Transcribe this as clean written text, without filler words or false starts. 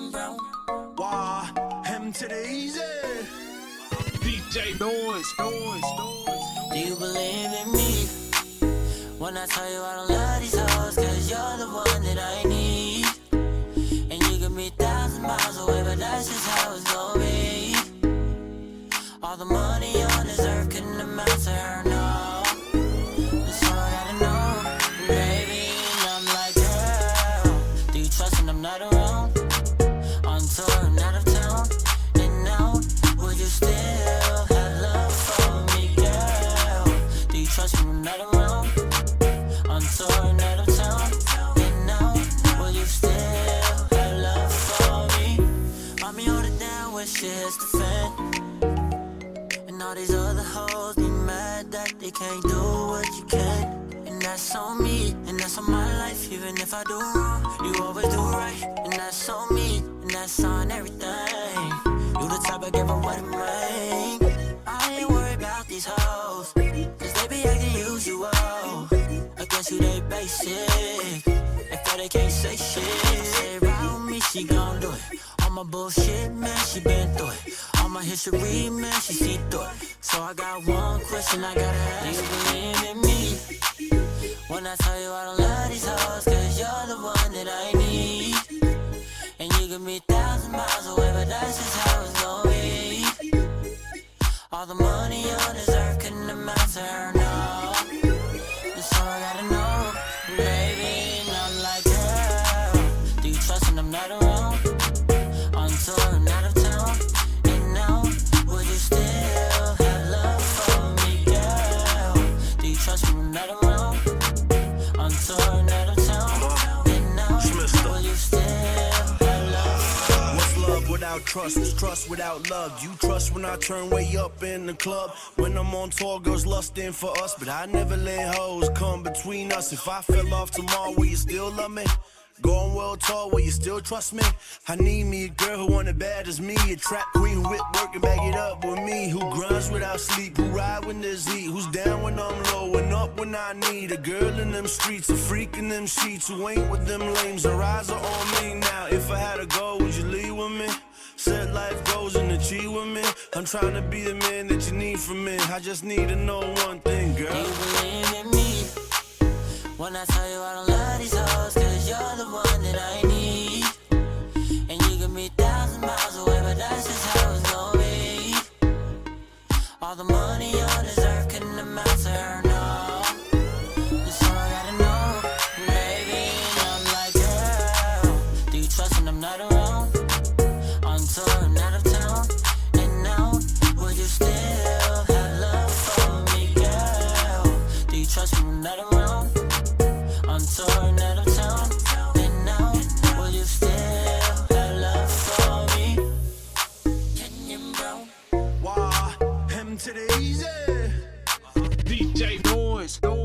Kenyon bro. Why, him to the easy. DJ NOIZ. Do you believe in me when I tell you I don't love these hoes? Cause you're the one that I need. And you could be 1,000 miles away, but that's just how it's gonna be. All the money on this earth couldn't amount to her, no. That's all I gotta know, baby. And I'm like, girl, do you trust when I'm not around? On tour and out of town. And now, would you still have love for me, girl? Do you trust when I'm not around? On tour and out of town. And now, will you still have love for me? Mommy, hold it down when shit hits the fan. And all these other hoes be mad that they can't do what you can. And that's on me, and that's on my life. Even if I do wrong, you always do right. And that's on me, and that's on everything. You the type I give a wedding ring. I ain't worried about these hoes, cause they be acting usual. Against you they basic, if they can't say shit. Say around me, she gon' do it. All my bullshit, man, she been through it. All my history, man, she see through it. So I got one question I gotta ask. Do you believe in me when I tell you I don't love these hoes? Cause you're the one that I need. And you can be 1,000 miles away, but that's just how it's gonna be. All the money on this earth couldn't amount to her, no. That's all I gotta know, baby. And I'm like, girl, do you trust when I'm not around? On tour and out of town. And now, would you still have love for me, girl? Do you trust when I'm not around? On tour and out of town. And now, will you still have love for me? What's love without trust? What's trust without love? You trust when I turn way up in the club. When I'm on tour, girls lusting for us, but I never let hoes come between us. If I fell off tomorrow, will you still love me? Going world tour, will you still trust me? I need me a girl who want it bad as me. A trap queen who whip work and bag it up with me. Who grinds without sleep, who ride when there's heat. Who's down when I'm low and up when I need. A girl in them streets, a freak in them sheets. Who ain't with them lames, her eyes are on me now. If I had to go, would you leave with me? Said life goes and achieve with me. I'm trying to be the man that you need from me. I just need to know one thing, girl. Do you believe in me when I tell you I don't love these hoes? Cause you're the one that I need. And you can be 1,000 miles away, but that's just how it's gonna be. All the money on this earth couldn't amount to her, no. That's all I gotta know, baby. And I'm like, girl, do you trust when I'm not around? On tour and out of town. And now, would you still have love for me, girl? Do you trust when I'm not around? On tour and out of town. And now, will you still have love for me? Kenyon bro. Why, him to the easy. DJ NOIZ.